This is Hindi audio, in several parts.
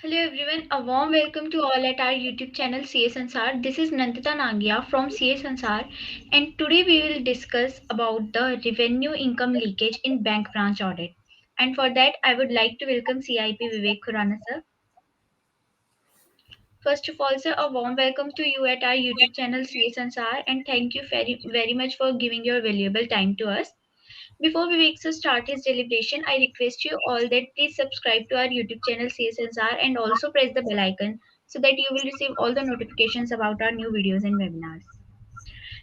Hello everyone, a warm welcome to all at our YouTube channel CS Ansar. This is Nandita Nangia from CS Ansar, and today we will discuss about the revenue income leakage in bank branch audit. And for that, I would like to welcome CIP Vivek Khurana sir. First of all, sir, a warm welcome to you at our YouTube channel CS Ansar, and thank you very much for giving your valuable time to us. Before Vivek sir start his deliberation, I request you all that please subscribe to our YouTube channel CSSR and also press the bell icon so that you will receive all the notifications about our new videos and webinars.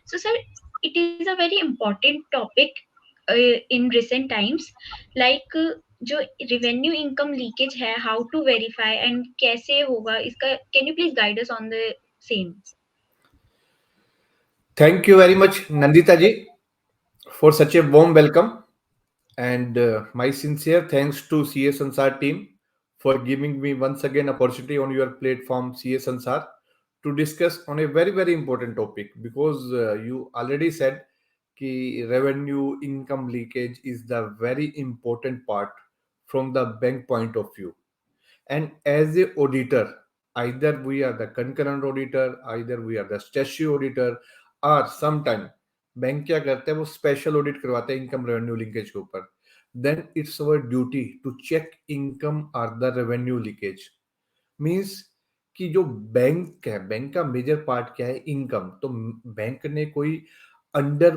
So, sir, it is a very important topic in recent times, like जो revenue income leakage है, how to verify and कैसे होगा इसका, can you please guide us on the same? Thank you very much, Nandita ji, for such a warm welcome. And my sincere thanks to CS Ansar team for giving me once again opportunity on your platform CS Ansar to discuss on a very important topic because you already said कि revenue income leakage is the very important part from the bank point of view. And as a auditor, either we are the concurrent auditor, either we are the statutory auditor, or sometime bank क्या करते हैं वो स्पेशल ऑडिट करवाते हैं इनकम रेवेन्यू लिंकेज के ऊपर. Then it's our duty to check income और द रेवेन्यू लीकेज. मीन्स कि जो बैंक है, बैंक का मेजर पार्ट क्या है, इनकम. तो बैंक ने कोई अंडर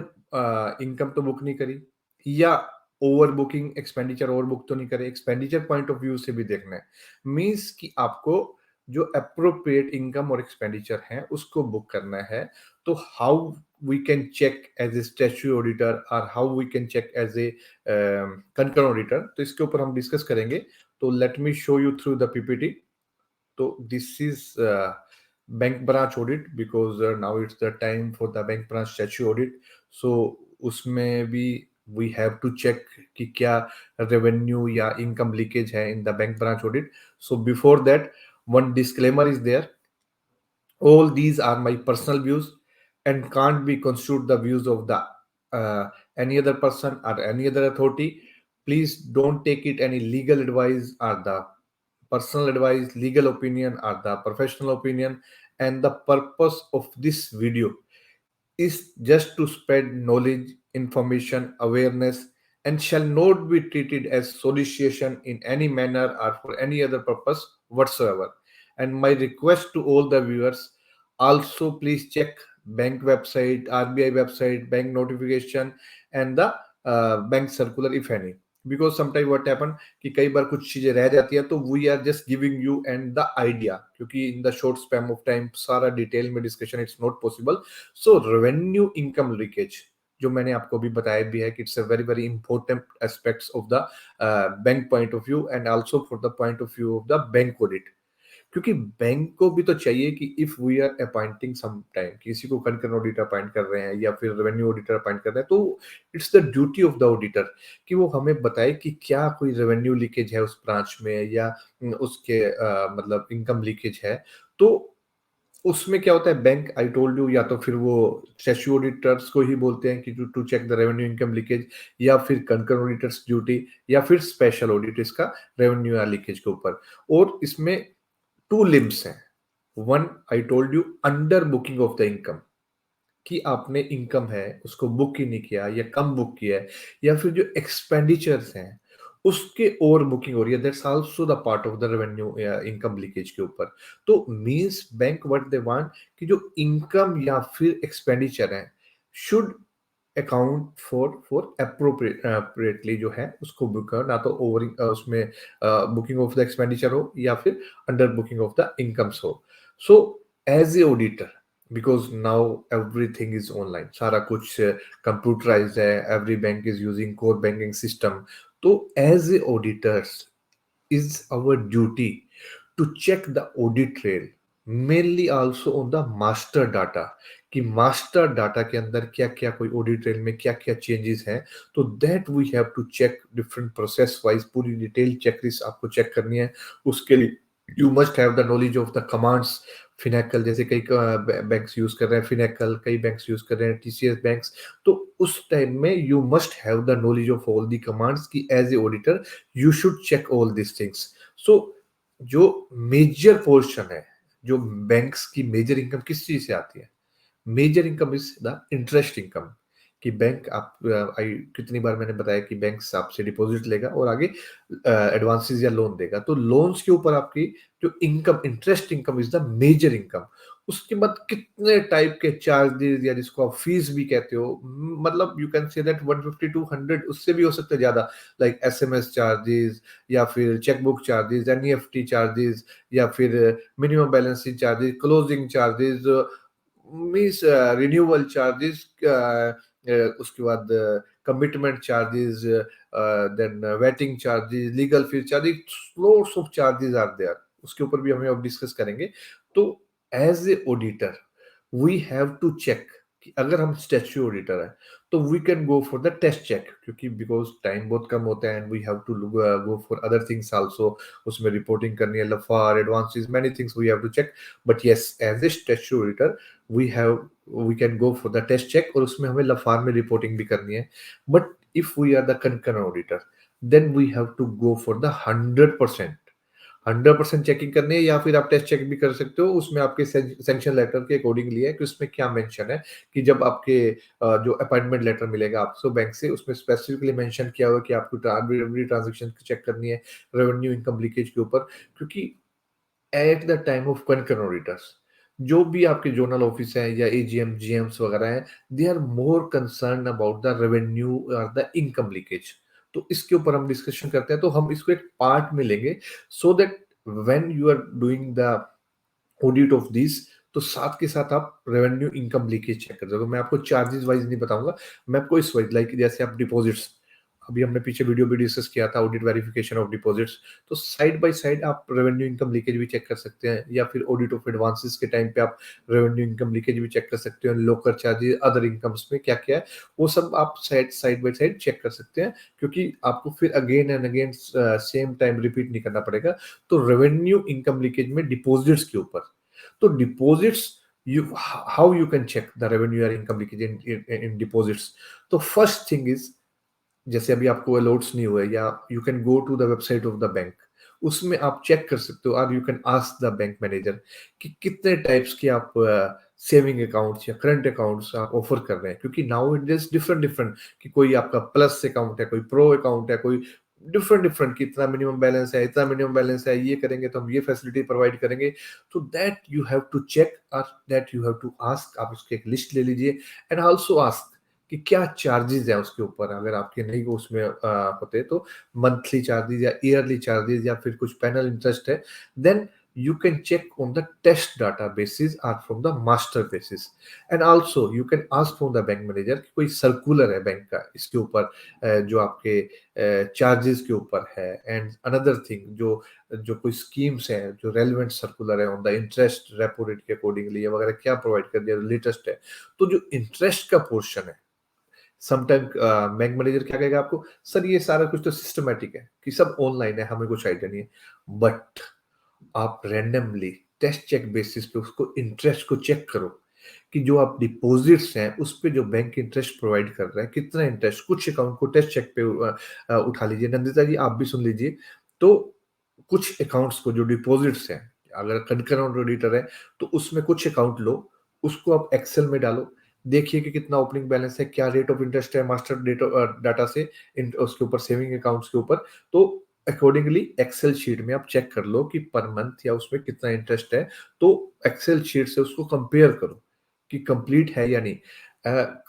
इनकम तो बुक नहीं करी या over booking expenditure over book तो नहीं करे. एक्सपेंडिचर पॉइंट ऑफ व्यू से भी देखना है. मीन्स कि आपको जो अप्रोप्रिएट इनकम और एक्सपेंडिचर है उसको बुक करना है. तो how we can check as a statutory auditor or how we can check as a concurrent auditor, तो इसके ऊपर हम डिस्कस करेंगे. तो let me show you through the PPT. So this is bank branch audit because now it's the time for the bank branch statutory audit. So उसमें भी we have to check कि क्या revenue या income leakage है in the bank branch audit. So before that, one disclaimer is there. All these are my personal views and can't be construed the views of the any other person or any other authority. Please don't take it any legal advice or the personal advice, legal opinion, or the professional opinion. And the purpose of this video is just to spread knowledge, information, awareness, and shall not be treated as solicitation in any manner or for any other purpose whatsoever. And my request to all the viewers, also please check bank website, RBI website, bank notification, and the bank circular if any. Because sometimes what happen कि कई बार कुछ चीजें रह जाती है तो we are just giving you and the idea, क्योंकि in the short spam of time सारा डिटेल में discussion it's not possible. So revenue income leakage जो मैंने आपको भी बताया भी है कि it's a very important aspects of the bank point of view and also for the point of view of the bank audit. क्योंकि बैंक को भी तो चाहिए कि if we are appointing some time किसी को कंकरेंट ऑडिटर अपॉइंट कर रहे हैं या फिर रेवेन्यू ऑडिटर अपॉइंट कर रहे हैं, तो it's the duty of the auditor कि वो हमें बताए कि क्या कोई रेवेन्यू लीकेज है उस ब्रांच में या उसके मतलब इनकम लीकेज है. तो उसमें क्या होता है, बैंक आई टोल्ड यू या तो फिर वो स्टैट्यूटरी ऑडिटर्स को ही बोलते हैं कि to check the revenue income leakage, या फिर कंकरेंट ऑडिटर्स ड्यूटी, या फिर स्पेशल ऑडिट इसका रेवेन्यू या लीकेज के ऊपर. और इसमें टू लिम्स हैं. One I told you under booking of the income, कि आपने इनकम है उसको बुक ही नहीं किया या कम बुक किया है, या फिर जो एक्सपेंडिचर्स हैं उसके ओवर बुकिंग हो रही है. That's also the part of the revenue या इनकम लीकेज के ऊपर. तो means bank what they want कि जो इनकम या फिर एक्सपेंडिचर है शुड अकाउंट फॉर अप्रोप्रिएटली जो है उसको बुक करो, ना तो ओवर उसमें बुकिंग ऑफ द एक्सपेंडिचर हो या फिर under booking of the incomes हो. So as a auditor, because now everything is online, सारा कुछ कंप्यूटराइज्ड है, every bank is using core banking system. तो as a auditors is our duty to check the audit trail, mainly also on the master data, कि master data के अंदर क्या क्या कोई audit trail में क्या क्या changes हैं. तो that we have to check different process wise, पूरी डिटेल checklist आपको चेक करनी है. उसके लिए you must have the knowledge of the commands. Finacle जैसे कई बैंक्स यूज कर रहे हैं, फिनेकल कई बैंक्स यूज कर रहे हैं, टीसीएस बैंक्स. तो उस टाइम में you must have the knowledge of all the commands कि as a auditor you should check all these things. So जो मेजर पोर्शन है, जो बैंक्स की मेजर इनकम किस चीज से आती है? Major income is the interest income. कि बैंक आप कितनी बार मैंने बताया कि बैंक आपसे डिपॉजिट लेगा और आगे एडवांसेस या लोन देगा, तो लोन्स के ऊपर आपकी जो income, interest income is the major income. उसके बाद कितने टाइप के चार्जेस या जिसको आप फीस भी कहते हो, मतलब you can say that 150 to 100, उससे भी हो सकते हैं ज्यादा, लाइक एसएमएस चार्जेस या फिर चेकबुक चार्जेस, एनईएफटी चार्जेस या फिर minimum balancing charges, closing charges, means renewal charges, उसके बाद commitment charges, then vetting charges, legal fees charges, lots of charges are there. उसके ऊपर भी हमें अब डिस्कस करेंगे। तो as a auditor we have to check कि अगर हम स्टैट्यूटरी ऑडिटर है तो we can go for the test check, क्योंकि बिकॉज टाइम बहुत कम होता है and we have to go for other things also. उसमें रिपोर्टिंग करनी है, LFAR, advances, many things we have to check. But yes, as a statutory auditor we have we can go for the test check, और उसमें हमें लफार में रिपोर्टिंग भी करनी है। But if we are the concurrent auditor then we have to go for the 100% checking करनी है, या फिर आप टेस्ट चेक भी कर सकते हो। उसमें आपके सैंक्शन लेटर के अकॉर्डिंगली है कि उसमें क्या मेंशन है, कि जब आपके जो अपॉइंटमेंट लेटर मिलेगा आपको बैंक से, उसमें स्पेसिफिकली मेंशन किया हुआ है कि आपको एवरी ट्रांजेक्शन चेक करनी है रेवेन्यू इनकम लीकेज के ऊपर। क्योंकि eight the time of concurrent auditors, जो भी आपके जोनल ऑफिस है या एजीएम जीएम्स वगैरह हैं, they are more concern about the revenue और द इनकम लीकेज। तो इसके ऊपर हम डिस्कशन करते हैं, तो हम इसको एक पार्ट में लेंगे, so that when you are doing the audit of this, तो साथ के साथ आप रेवेन्यू इनकम लीकेज चेक कर सकते हो। मैं आपको चार्जेस वाइज नहीं बताऊंगा, मैं आपको इस वाइज, लाइक जैसे आप डिपॉजिट्स, अभी हमने पीछे वीडियो भी डिस्कस किया था ऑडिट वेरिफिकेशन ऑफ डिपॉजिट्स, तो साइड बाय साइड आप रेवेन्यू इनकम लीकेज भी चेक कर सकते हैं, या फिर ऑडिट ऑफ एडवांसेस के टाइम पे आप रेवेन्यू इनकम लीकेज भी चेक कर सकते हैं, लोकर चार्जेस, अदर इनकम्स में क्या क्या है, वो सब आप साइड बाय साइड चेक कर सकते हैं, क्योंकि आपको फिर again and again same time repeat नहीं करना पड़ेगा। तो रेवेन्यू इनकम लीकेज में डिपॉजिट्स के ऊपर, तो deposits, you how you can check the revenue or income leakage in deposits? तो फर्स्ट थिंग इज, जैसे अभी आपको अलॉट्स नहीं हुए, या you can go to the website of the bank, उसमें आप चेक कर सकते हो, और you can ask the bank manager कि कितने टाइप्स के आप सेविंग अकाउंट्स या करंट अकाउंट्स आप ऑफर कर रहे हैं, क्योंकि now it is different different, कि कोई आपका प्लस अकाउंट है, कोई प्रो अकाउंट है, कोई डिफरेंट डिफरेंट, कि इतना मिनिमम बैलेंस है, इतना मिनिमम बैलेंस है, ये करेंगे तो हम ये फैसिलिटी प्रोवाइड करेंगे। तो that you have to check, और that you have to ask, आप उसकी एक लिस्ट ले लीजिए, एंड आल्सो आस्क कि क्या चार्जेस है उसके ऊपर, अगर आपके नहीं उसमें होते, तो मंथली चार्जेस या ईयरली चार्जेस या फिर कुछ पैनल इंटरेस्ट है, then you can check on the test data basis or from the master basis, and also you can ask from the bank manager कि कोई सर्कुलर है बैंक का इसके ऊपर, जो आपके चार्जेस के ऊपर है, एंड अनदर थिंग, जो जो कोई स्कीम्स है जो रेलिवेंट सर्कुलर है on the interest repo rate के अकॉर्डिंगली वगैरह क्या प्रोवाइड कर दिया लेटेस्ट है। तो जो इंटरेस्ट का पोर्शन है, समटाइम बैंक मैनेजर क्या कहेगा आपको, सर ये सारा कुछ तो सिस्टमेटिक है कि सब ऑनलाइन है, हमें कुछ आइडिया नहीं है। बट आप रैंडमली टेस्ट चेक बेसिस पे उसको इंटरेस्ट को चेक करो, कि जो आप डिपॉजिट्स हैं उस पे जो बैंक इंटरेस्ट प्रोवाइड कर रहा है, कितना इंटरेस्ट, कुछ अकाउंट को टेस्ट चेक पे उठा लीजिए। नंदिता जी आप भी सुन लीजिए। तो कुछ अकाउंट्स को जो डिपॉजिट्स हैं, अगर कंकरेंट ऑडिटर है तो उसमें कुछ अकाउंट लो, उसको आप एक्सेल में डालो, देखिए कि कितना ओपनिंग बैलेंस है, क्या रेट ऑफ इंटरेस्ट है मास्टर डाटा से उसके ऊपर, सेविंग अकाउंट्स के ऊपर। तो अकॉर्डिंगली एक्सेल शीट में आप चेक कर लो कि पर मंथ या उसमें कितना इंटरेस्ट है। तो एक्सेल शीट से उसको कंपेयर करो कि कंप्लीट है या नहीं।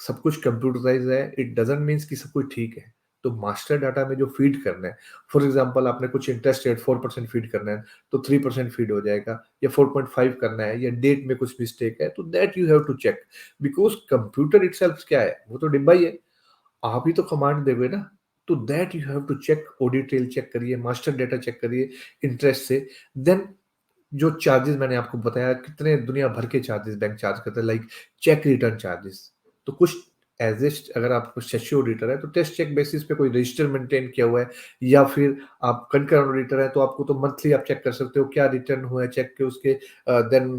सब कुछ कंप्यूटराइज है, इट डजंट मीन्स कि सब कुछ ठीक है। तो मास्टर डाटा में जो फीड करना है, फॉर एग्जांपल आपने कुछ इंटरेस्ट रेट 4% फीड करना है, तो 3% फीड हो जाएगा, या 4.5 करना है, या डेट में कुछ मिस्टेक है, तो that you have to check, because computer itself क्या है, वो तो डिब्बा ही है, आप ही तो कमांड देंगे ना। तो that you have to check, audit trail check करिए, मास्टर डेटा चेक करिए इंटरेस्ट से। देन जो चार्जेस मैंने आपको बताया, कितने दुनिया भर के चार्जेस बैंक चार्ज करते हैं, लाइक चेक रिटर्न चार्जेस। तो कुछ एज ए, अगर आप सेशो ऑडिटर है तो टेस्ट चेक बेसिस पे कोई रजिस्टर मेंटेन किया हुआ है, या फिर आप कंकरेंट ऑडिटर है तो आपको तो मंथली आप चेक कर सकते हो क्या रिटर्न हुआ है चेक के उसके। देन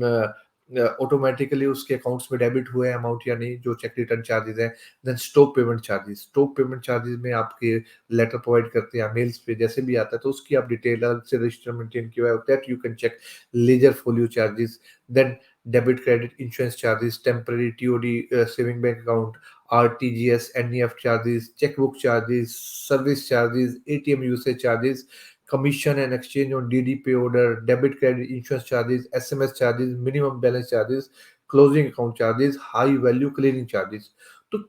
ऑटोमेटिकली उसके अकाउंट्स में डेबिट हुए हैं अमाउंट या नहीं, जो चेक रिटर्न चार्जेस हैं। देन स्टॉप पेमेंट चार्जेस में आपके लेटर प्रोवाइड करते हैं, मेल्स पे जैसे भी आता है तो उसकी आप डिटेल अलग से रजिस्टर मेंटेन किया हुआ है, that you can check. Ledger folio charges, then debit credit insurance charges, temporary TOD saving bank account, RTGS NEFT charges, chequebook charges, service charges, ATM usage charges, commission and exchange on DD order, debit credit insurance charges, SMS charges, minimum balance charges, closing account charges, high value clearing charges. तो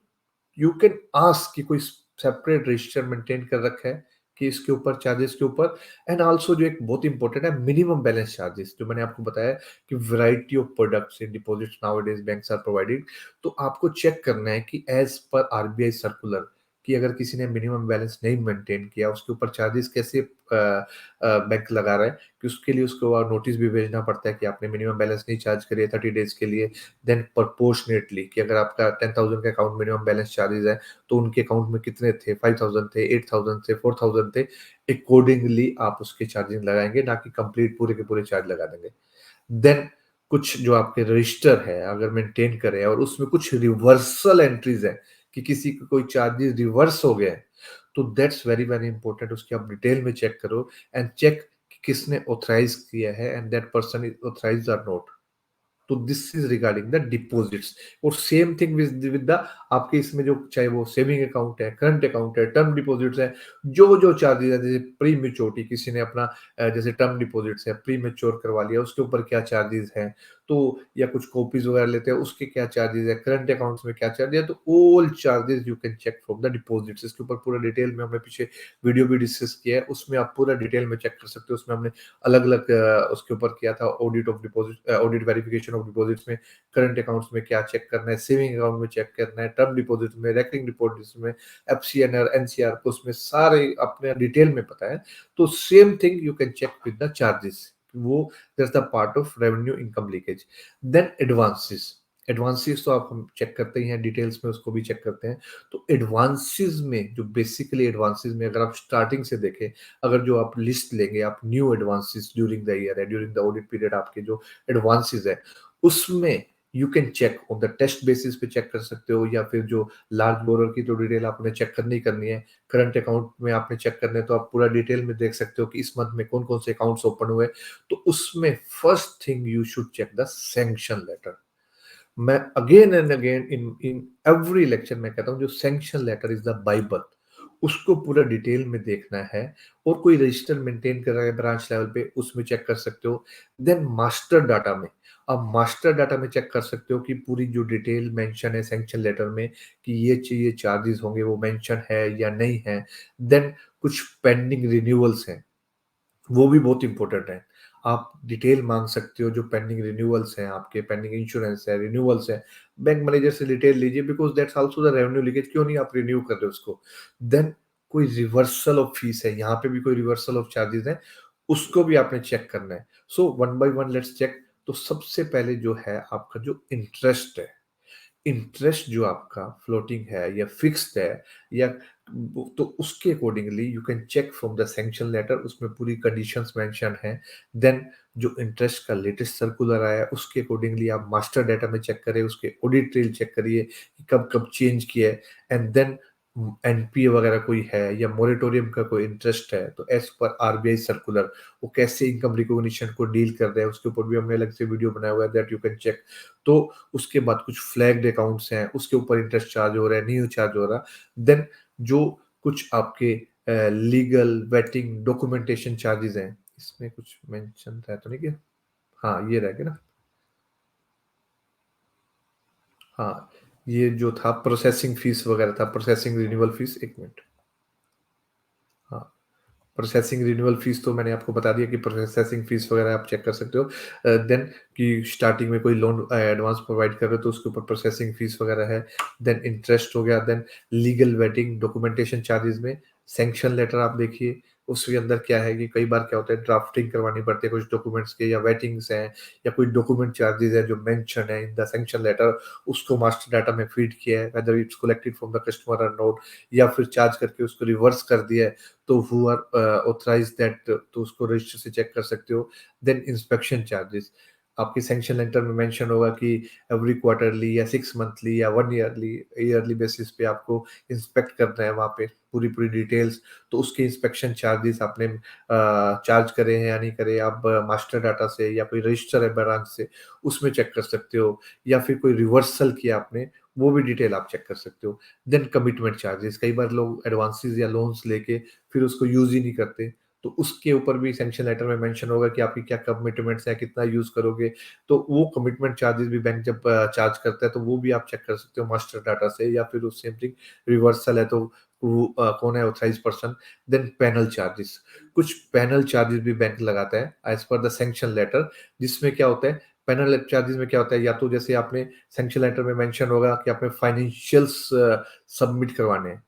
यू कैन आस्क कि कोई सेपरेट रजिस्टर मेंटेन कर रखा है कि इसके ऊपर चार्जेस के ऊपर। एंड आल्सो जो एक बहुत इंपॉर्टेंट है, मिनिमम बैलेंस चार्जेस, जो मैंने आपको बताया कि variety of products in deposits nowadays banks are providing. तो आपको चेक करना है कि एज पर आरबीआई सर्कुलर, कि अगर किसी ने मिनिमम बैलेंस नहीं मेंटेन किया उसके ऊपर चार्जेस कैसे बैंक लगा रहा है, कि उसके लिए उसको नोटिस भी भेजना पड़ता है कि आपने मिनिमम बैलेंस नहीं चार्ज करिए 30 डेज के लिए। देन प्रपोर्शनेटली कि अगर आपका 10,000 का अकाउंट मिनिमम बैलेंस चार्जेस है तो उनके अकाउंट में कितने थे, 5,000 थे, 8,000 थे, 4,000 थे, अकॉर्डिंगली आप उसके चार्जेस लगाएंगे, ना कि कंप्लीट पूरे के पूरे चार्ज लगा देंगे। देन कुछ जो आपके रजिस्टर है अगर मेंटेन करें और उसमें कुछ रिवर्सल एंट्रीज है कि किसी को कोई चार्जेस रिवर्स हो गए, तो दैट्स वेरी वेरी इंपॉर्टेंट, उसकी आप डिटेल में चेक करो एंड चेक कि किसने ऑथराइज किया है and that person is authorised और नॉट। तो this is regarding the deposits. और सेम थिंग विद द आपके इसमें जो चाहे वो सेविंग अकाउंट है, करंट अकाउंट है, टर्म डिपॉजिट्स है, जो जो चार्जेस है, जैसे प्री मेच्योरिटी किसी ने अपना जैसे टर्म डिपॉजिट्स है प्री मेच्योर करवा लिया उसके ऊपर क्या चार्जेस हैं, तो या कुछ कॉपीज वगैरह लेते हैं उसके क्या चार्जेस है, करंट अकाउंट्स में क्या चार्जेस है, तो all charges you can check from the deposits. इसके ऊपर पूरा डिटेल में हमने पीछे वीडियो भी डिस्कस किया है, उसमें आप पूरा डिटेल में चेक कर सकते हो। उसमें हमने अलग अलग उसके ऊपर किया था, audit of deposit, audit verification of deposits में करंट अकाउंट्स में क्या चेक करना है, सेविंग अकाउंट में चेक करना है, टर्म डिपॉजिट में, रेकरिंग डिपॉजिट्स में, एफसीएनआर एनसीआर को उसमें सारे अपने डिटेल में पता है। तो same thing you can check with the charges, वो that's the part of revenue income leakage. Then advances, advances तो आप हम चेक करते ही हैं डिटेल्स में, उसको भी चेक करते हैं। तो एडवांसेस में जो बेसिकली एडवांसेस में अगर आप स्टार्टिंग से देखें, अगर जो आप लिस्ट लेंगे, आप new advances during the year है, ड्यूरिंग द ऑडिट पीरियड आपके जो एडवांसेस है उसमें you can check on the test basis पे चेक कर सकते हो, या फिर जो लार्ज बोरर की तो डिटेल आपने चेक करनी है, करंट अकाउंट में आपने चेक करने तो आप पूरा डिटेल में देख सकते हो कि इस मंथ में कौन कौन से अकाउंट्स ओपन हुए। तो उसमें first thing you should check the sanction letter. मैं again and again in in every lecture में कहता हूं, जो sanction letter is the Bible, उसको पूरा डिटेल में देखना है। और कोई रजिस्टर मेंटेन कर रहा है ब्रांच लेवल पे उसमें चेक कर सकते हो। देन मास्टर डाटा में, अब मास्टर डाटा में चेक कर सकते हो कि पूरी जो डिटेल मेंशन है सैंक्शन लेटर में कि ये चार्जेस होंगे वो मेंशन है या नहीं है। देन कुछ पेंडिंग रिन्यूअल्स हैं, वो भी बहुत इंपॉर्टेंट है। आप डिटेल मांग सकते हो, जो पेंडिंग रिन्यूअल्स हैं आपके, पेंडिंग इंश्योरेंस है, रिन्यूअल्स है, बैंक मैनेजर से डिटेल लीजिए, because that's also the revenue leakage, क्यों नहीं आप रिन्यू कर रहे हो उसको। देन कोई रिवर्सल ऑफ फीस है, यहाँ पे भी कोई रिवर्सल ऑफ चार्जेस है, उसको भी आपने चेक करना है। So one by one let's check. तो सबसे पहले जो है आपका जो इंटरेस्ट है, इंटरेस्ट जो आपका फ्लोटिंग है या फिक्स्ड है, या तो उसके accordingly you can check from the sanction letter, उसमें पूरी कंडीशंस मेंशन है। देन जो इंटरेस्ट का लेटेस्ट सर्कुलर आया है उसके अकॉर्डिंगली आप मास्टर डाटा में चेक करें, उसके ऑडिट ट्रेल चेक करिए कि कब कब चेंज किया है। एंड देन एनपीए वगैरह कोई है या मोरेटोरियम का कोई इंटरेस्ट है, तो एज पर आरबीआई सर्कुलर वो कैसे इनकम रिकॉग्निशन को डील कर रहे हैं, उसके ऊपर भी हमने अलग से वीडियो बनाया हुआ है, दैट यू कैन चेक। तो उसके बाद कुछ फ्लैग्ड अकाउंट्स हैं, उसके ऊपर इंटरेस्ट चार्ज हो रहा है, नहीं चार्ज हो रहा। देन जो कुछ आपके लीगल वेटिंग डॉक्यूमेंटेशन चार्जेस हैं, इसमें कुछ मेंशन है तो नहीं क्या, हाँ ये रह गया ना, हाँ ये जो था प्रोसेसिंग फीस वगैरह था, प्रोसेसिंग रिन्यूअल फीस, एक मिनट, हाँ प्रोसेसिंग रिन्यूअल फीस तो मैंने आपको बता दिया कि प्रोसेसिंग फीस वगैरह आप चेक कर सकते हो। देन कि स्टार्टिंग में कोई लोन एडवांस प्रोवाइड कर रहे हो तो उसके ऊपर प्रोसेसिंग फीस वगैरह है। देन इंटरेस्ट हो गया। Then legal vetting documentation charges में सैंक्शन लेटर आप देखिए, उसके अंदर क्या है कि कई बार क्या होता है ड्राफ्टिंग करवानी पड़ती है कुछ डॉक्यूमेंट्स के, या वेटिंग्स हैं, या कोई डॉक्यूमेंट चार्जेस है जो मेंशन है इन द सैंक्शन लेटर, उसको मास्टर डाटा में फीड किया है, whether it's collected from the customer और नोट, या फिर चार्ज करके उसको रिवर्स कर दिया है, तो हु आर ऑथराइज दैट, तो उसको रजिस्टर से चेक कर सकते हो। देन इंस्पेक्शन चार्जेस, आपके सैंक्शन लेटर में मेंशन होगा कि एवरी क्वार्टरली या 6 मंथली या 1 ईयरली बेसिस पे आपको इंस्पेक्ट करना है वहाँ पे पूरी डिटेल्स। तो उसके इंस्पेक्शन चार्जेस आपने चार्ज करे हैं या नहीं करे, आप मास्टर डाटा से या कोई रजिस्टर है ब्रांच से उसमें चेक कर सकते हो, या फिर कोई रिवर्सल किया आपने वो भी डिटेल आप चेक कर सकते हो। देन कमिटमेंट चार्जेस, कई बार लोग एडवांसेस या लोन्स लेके फिर उसको यूज़ ही नहीं करते, तो उसके ऊपर भी सैंक्शन लेटर में मेंशन होगा कि आपकी क्या कमिटमेंट्स हैं, कितना यूज़ करोगे। तो वो कमिटमेंट चार्जेस भी बैंक जब चार्ज करता है तो वो भी आप चेक कर सकते हो मास्टर डाटा से, या फिर उस सेम थिंग रिवर्सल है तो वो कौन है authorised person. Then penal charges, कुछ पैनल चार्जेस भी बैंक लगाता है as per the sanction letter, जिसमें क्या होता है पैनल चार्जेस में क्या होता है, या तो जैसे आपने सैंक्शन लेटर में मेंशन होगा कि आपने फाइनेंशियल्स सबमिट करवाने हैं,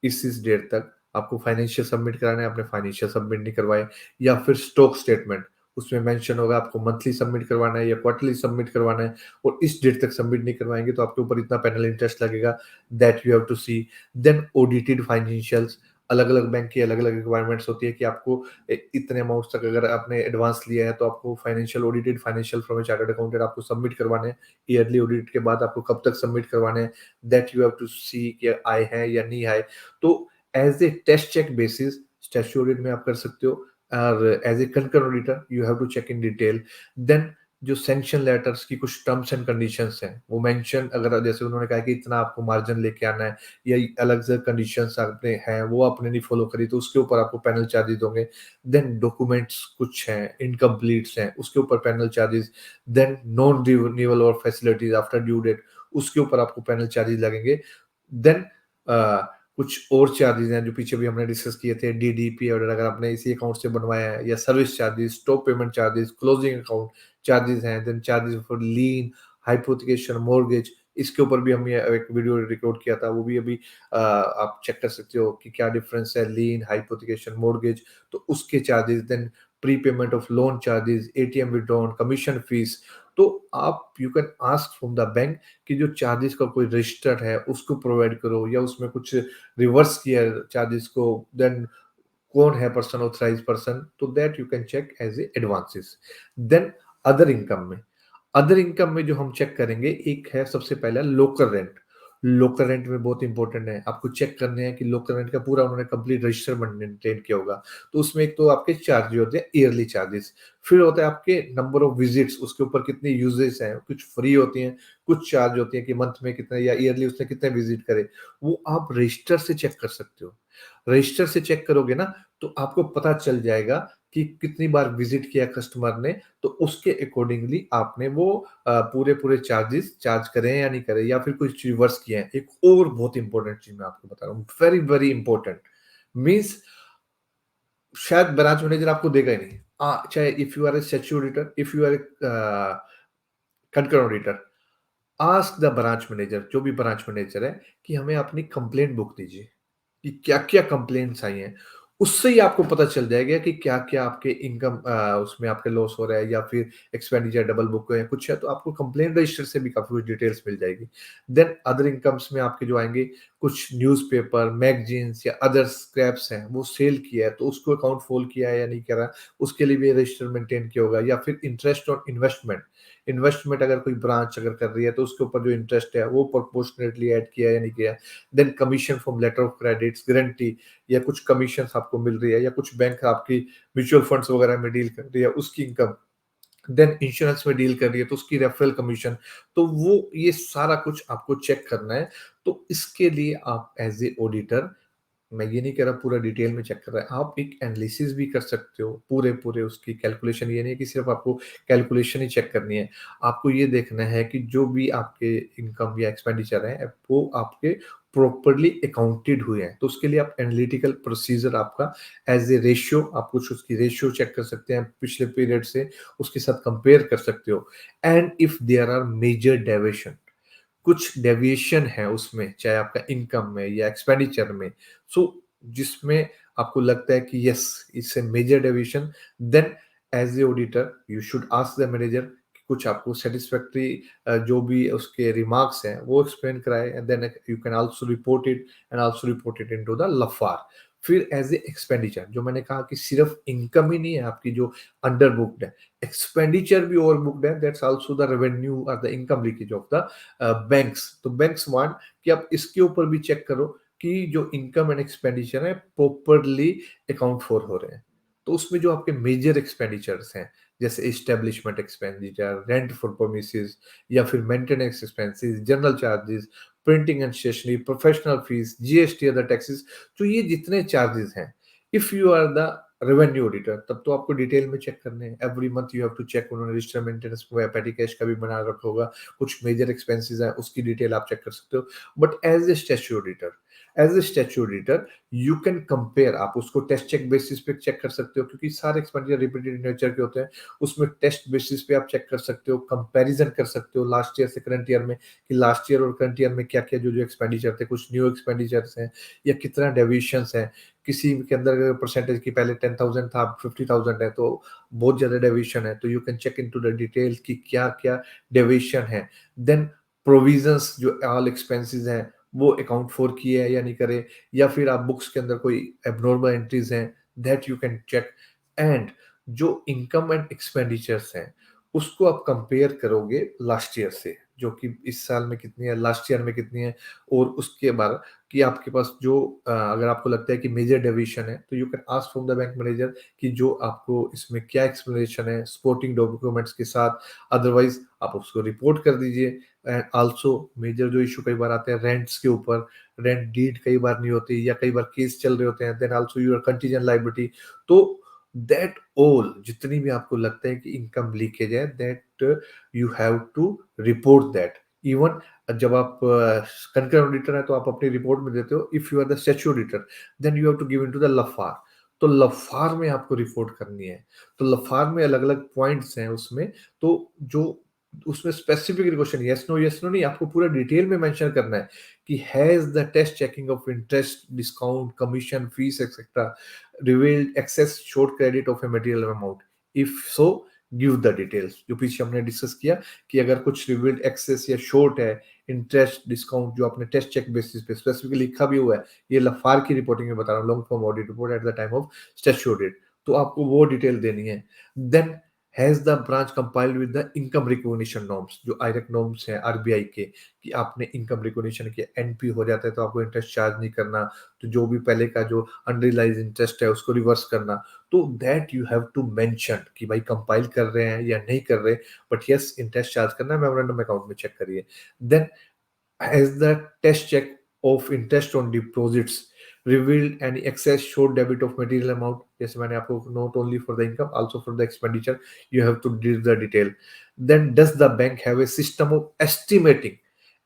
इस डेट तक आपको फाइनेंशियल सबमिट कराना है, आपने फाइनेंशियल सबमिट नहीं करवाए, या फिर स्टॉक स्टेटमेंट उसमें मेंशन होगा आपको मंथली सबमिट करवाना है या क्वार्टरली सबमिट करवाना है, और इस डेट तक सबमिट नहीं करवाएंगे तो आपके ऊपर इतना पैनल इंटरेस्ट लगेगा, that you have to see. Then audited financials, अलग अलग बैंक की अलग अलग रिक्वायरमेंट्स होती है कि आपको इतने अमाउंट तक अगर आपने एडवांस लिया है तो आपको financial audited financial from chartered accountant आपको सबमिट करवाने हैं, ईयरली ऑडिट के बाद आपको कब तक सबमिट करवाने हैं, that you have to see कि आए हैं या नहीं आए। तो as a test check basis statutory audit में आप कर सकते हो, और as a concurrent auditor you have to check in detail. Then जो सैंक्शन लेटर्स की कुछ टर्म्स एंड कंडीशंस हैं वो मेंशन, अगर जैसे उन्होंने कहा कि इतना आपको मार्जिन लेके आना है या अलग से कंडीशंस आपने हैं वो आपने नहीं फॉलो करी तो उसके ऊपर आपको पैनल चार्जेस होंगे। देन डॉक्यूमेंट्स कुछ हैं इनकम्प्लीट्स हैं उसके ऊपर penal charges. Then non renewal और फैसिलिटीज आफ्टर ड्यू डेट उसके ऊपर आपको पैनल चार्जेस लगेंगे। देन कुछ और चार्जेस हैं जो पीछे भी हमने डिस्कस किए थे, डीडीपी और अगर आपने इसी अकाउंट से बनवाया है, या service charges, stop payment charges, closing account charges हैं, then charges for lien, hypothecation, mortgage, इसके ऊपर भी हमने एक वीडियो रिकॉर्ड किया था, वो भी अभी आप चेक कर सकते हो कि क्या डिफरेंस है लीन, हाइपोथिकेशन, मॉर्गेज, तो उसके charges. Then prepayment of loan charges, ATM withdrawn, commission fees. तो आप you can ask from the bank कि जो चार्जेस का कोई रजिस्टर है उसको प्रोवाइड करो, या उसमें कुछ रिवर्स किया चार्जेस को, देन कौन है पर्सन ऑथराइज पर्सन, तो that you can check as a advances. Then other income में जो हम चेक करेंगे, एक है सबसे पहला लोकल रेंट। लोकल रेंट में बहुत इंपॉर्टेंट है, आपको चेक करने हैं कि लोकल रेंट का पूरा उन्होंने कंप्लीट रजिस्टर मेंटेन किया होगा। तो उसमें एक तो आपके चार्ज होते हैं ईयरली चार्जेस, फिर होता है आपके नंबर ऑफ विजिट्स, उसके ऊपर कितनी यूजेस हैं, कुछ फ्री होती हैं, कुछ चार्ज होती हैं कि मंथ में कितने या ईयरली उसने कितने विजिट करे, वो आप रजिस्टर से चेक कर सकते हो। रजिस्टर से चेक करोगे ना तो आपको पता चल जाएगा कि कितनी बार विजिट किया कस्टमर ने, तो उसके अकॉर्डिंगली आपने वो पूरे पूरे चार्जेस चार्ज करे हैं या नहीं करे, या फिर कुछ रिवर्स किए हैं। एक और बहुत इंपॉर्टेंट चीज मैं आपको बता रहा हूँ, वेरी वेरी इंपॉर्टेंट, मीन्स शायद ब्रांच मैनेजर आपको देगा ही नहीं, चाहे if you are a statutory auditor, if you are a concurrent auditor, ask the branch manager, जो भी ब्रांच मैनेजर है, कि हमें अपनी कंप्लेंट बुक दीजिए कि क्या-क्या कंप्लेंट्स आई हैं। उससे ही आपको पता चल जाएगा कि क्या-क्या आपके इनकम उसमें आपके लॉस हो रहा है, या फिर एक्सपेंडिचर डबल बुक है, कुछ है, तो आपको कंप्लेंट रजिस्टर से भी काफ़ी कुछ डिटेल्स मिल जाएगी। देन अदर इनकम्स में आपके जो आएँगे, कुछ न्यूज़पेपर, मैगज़ीन्स या अदर स्क्रैप्स हैं, वो सेल किया है, तो उसको अकाउंट फ़ोल किया है या नहीं करा, उसके लिए भी रजिस्टर मेंटेन किया होगा। या फिर इंटरेस्ट ऑन इन्वेस्टमेंट, इन्वेस्टमेंट अगर कोई ब्रांच अगर कर रही है, तो उसके ऊपर जो इंटरेस्ट है, वो प्रोपोर्शनेटली ऐड किया है या नहीं किया है। Then commission from letter of credits, guarantee, या कुछ कमीशन आपको मिल रही है, या कुछ बैंक आपकी म्यूचुअल फंड्स वगैरह में डील कर रही है उसकी इनकम। देन इंश्योरेंस में डील कर रही है तो उसकी रेफरल कमीशन। तो वो ये सारा कुछ आपको चेक करना है। तो इसके लिए आप एज ए ऑडिटर, मैं ये नहीं कह रहा पूरा डिटेल में चेक कर रहा है, आप एक एनालिसिस भी कर सकते हो, पूरे-पूरे उसकी कैलकुलेशन, ये नहीं है कि सिर्फ़ आपको कैलकुलेशन ही चेक करनी है। आपको ये देखना है कि जो भी आपके इनकम या एक्सपेंडिचर हैं, वो आपके प्रॉपर्ली अकाउंटेड हुए हैं। तो उसके लिए आप एनालिटिकल प्रोसीजर आपका एज़ ए रेशियो, आप कुछ उसकी रेशियो चेक कर सकते हैं पिछले पीरियड से, उसके साथ कंपेयर कर सकते हो। And if there are major deviation, कुछ डेविएशन है उसमें, चाहे आपका इनकम में या एक्सपेंडिचर में, सो जिसमें आपको लगता है कि yes it's a major deviation, then as a auditor you should ask the manager कि कुछ आपको सेटिस्फैक्टरी जो भी उसके रिमार्क्स हैं वो एक्सप्लेन कराए, and then you can also report it, and also report it into the LFAR. फिर एज ए एक्सपेंडिचर, जो मैंने कहा कि सिर्फ इनकम ही नहीं है आपकी जो अंडर बुक्ड है, एक्सपेंडिचर भी ओवर बुक्ड है, दैट्स आल्सो द रेवेन्यू और the income leakage of the banks. तो बैंक्स वांट कि आप इसके ऊपर भी चेक करो कि जो इनकम एंड एक्सपेंडिचर है प्रॉपरली अकाउंट फॉर हो रहे हैं। तो उसमें जो आपके मेजर एक्सपेंडिचर्स हैं, जैसे establishment expenditure, rent for premises, या फिर maintenance expenses, general charges, printing and stationery, professional fees, GST, other taxes, तो ये जितने चार्जेस हैं, if you are the revenue auditor, तब तो आपको डिटेल में चेक करने हैं। Every month you have to check, उन्होंने रजिस्टर मेंटेनेंस को या पेटी कैश का भी बना रखा होगा, कुछ मेजर एक्सपेंसेस हैं उसकी डिटेल आप चेक कर सकते हो। But as a statutory auditor, as a statutory auditor you can compare, आप उसको टेस्ट चेक बेसिस पे चेक कर सकते हो, क्योंकि सारे एक्सपेंडिचर रिपीटेड नेचर के होते हैं। उसमें टेस्ट बेसिस पे आप चेक कर सकते हो, कंपैरिजन कर सकते हो लास्ट ईयर से करंट ईयर में, कि लास्ट ईयर और करंट ईयर में क्या क्या जो जो एक्सपेंडिचर थे, कुछ न्यू एक्सपेंडिचर्स हैं या कितना डेविएशंस है। किसी के अंदर परसेंटेज की पहले 10,000 था, अब 50,000 है, तो बहुत ज्यादा डेविएशन है। तो you can check into the detail कि क्या क्या डेविएशन है। देन प्रोविजंस, जो ऑल एक्सपेंसेस हैं वो अकाउंट फॉर किए हैं या नहीं करे, या फिर आप बुक्स के अंदर कोई एबनॉर्मल एंट्रीज हैं, that you can check. And जो इनकम एंड एक्सपेंडिचर्स हैं उसको आप कंपेयर करोगे लास्ट ईयर से, जो कि इस साल में कितनी है, लास्ट ईयर में कितनी है। और उसके बाद कि आपके पास जो अगर आपको लगता है कि मेजर डेविएशन है, तो you can ask from the bank manager कि जो आपको इसमें क्या एक्सप्लेनेशन है, सपोर्टिंग डॉक्यूमेंट्स के साथ। अदरवाइज आप उसको रिपोर्ट कर दीजिए। एंड आल्सो मेजर जो इशू कई बार आते हैं रेंट्स के ऊपर, रेंट डीड कई बार नहीं होती, या कई बार केस चल रहे होते हैं, then also your contingent liability. तो दैट ऑल, जितनी भी आपको लगता है कि इनकम लीकेज है, that you have to report that. Even जब आप कंकरेंट ऑडिटर है तो आप अपनी रिपोर्ट में देते हो। If you are the statutory auditor, then you have to give into the LFAR. तो लफार में आपको रिपोर्ट करनी है। तो लफार में अलग अलग पॉइंट्स हैं उसमें। तो जो उसमें स्पेसिफिक क्वेश्चन, यस नो नहीं, आपको पूरा डिटेल में मेंशन करना है कि has the test checking of interest, discount, commission, fees etcetera revealed excess short credit of a material amount. If so give the details, जो पीछे हमने डिस्कस किया कि अगर कुछ रिवील्ड एक्सेस या शॉर्ट है, इंटरेस्ट, डिस्काउंट, जो आपने टेस्ट चेक बेसिस पे स्पेसिफिकली लिखा भी हुआ है, ये लफार की रिपोर्टिंग में बता रहा हूँ, long form audit report at the time of statutory audit, तो आपको वो डिटेल देनी है। Then has the branch compiled with the income recognition norms, जो आईरेक नॉर्म्स हैं आरबीआई के, कि आपने इनकम रिकॉग्निशन किया, एनपी हो जाता है तो आपको इंटरेस्ट चार्ज नहीं करना, तो जो भी पहले का जो अनरियलाइज इंटरेस्ट है उसको रिवर्स करना। तो that you have to mention कि भाई कंपाइल कर रहे हैं या नहीं कर रहे, बट यस इंटरेस्ट चार्ज करना है, मेमोरेंडम अकाउंट में चेक करिए। Then as the test check of interest on deposits revealed any excess short debit of material amount, जैसे मैंने आपको not only for the income also for the expenditure you have to give the detail. Then does the bank have a system of estimating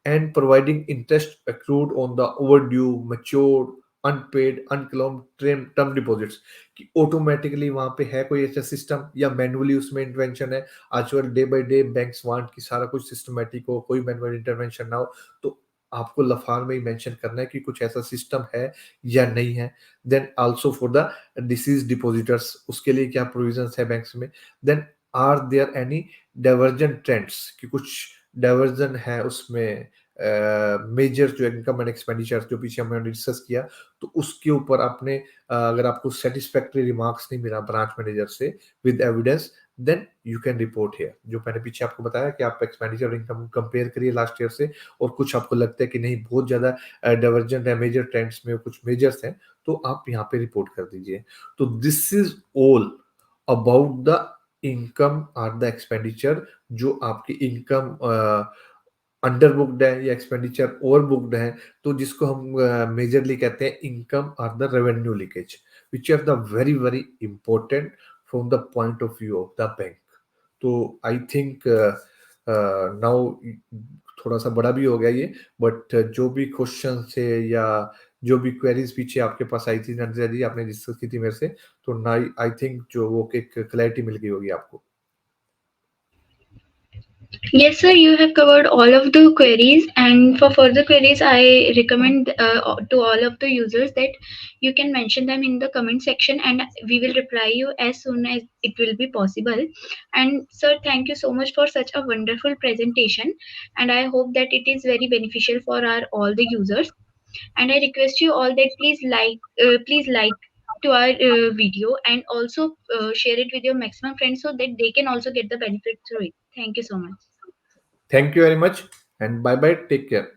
and providing interest accrued on the overdue, matured, unpaid, unclaimed term deposits, कि ऑटोमेटिकली वहां पे है कोई ऐसा सिस्टम या मैनुअली उसमें इंटरवेंशन है। आजकल day by day banks want कि सारा कुछ सिस्टमेटिक हो, कोई मैनुअल इंटरवेंशन ना हो। तो आपको लफार में ही मेंशन करना है कि कुछ ऐसा सिस्टम है या नहीं है। Then also for the deceased depositors, उसके लिए क्या प्रोविजंस है बैंक्स में। Then are there any diversion trends, कि कुछ डाइवर्जन है उसमें मेजर जो इनकम एंड एक्सपेंडिचर जो पीछे हमने डिस्कस किया, तो उसके ऊपर आपने अगर आपको सेटिस्फैक्टरी रिमार्क्स नहीं मिला ब्रांच मैनेजर से with evidence, then you can report here. जो मैंने पीछे आपको बताया कि आप एक्सपेंडिचर और इनकम कंपेयर करिए लास्ट ईयर से, और कुछ आपको लगता है कि नहीं बहुत ज्यादा डाइवर्जेंट है मेजर ट्रेंड्स में, कुछ मेजर्स हैं, तो आप यहाँ पे रिपोर्ट कर दीजिए। तो this is all about the income और द एक्सपेंडिचर, जो आपकी इनकम अंडर बुक्ड है या एक्सपेंडिचर ओवर बुक्ड है, तो जिसको हम मेजरली कहते हैं इनकम और the revenue leakage, which are the very very important from the point of view of the bank. तो आई थिंक नाउ थोड़ा सा बड़ा भी हो गया ये, बट जो भी क्वेश्चन थे या जो भी क्वेरीज पीछे आपके पास आई थी नंदिता जी, आपने डिस्कस की थी मेरे से, तो ना आई थिंक जो वो एक क्लैरिटी मिल गई होगी आपको। Yes, sir, you have covered all of the queries, and for further queries, I recommend to all of the users that you can mention them in the comment section, and we will reply you as soon as it will be possible. And sir, thank you so much for such a wonderful presentation, and I hope that it is very beneficial for our all the users. And I request you all that please like to our video, and also share it with your maximum friends so that they can also get the benefit through it. Thank you so much. Thank you very much and bye bye. Take care.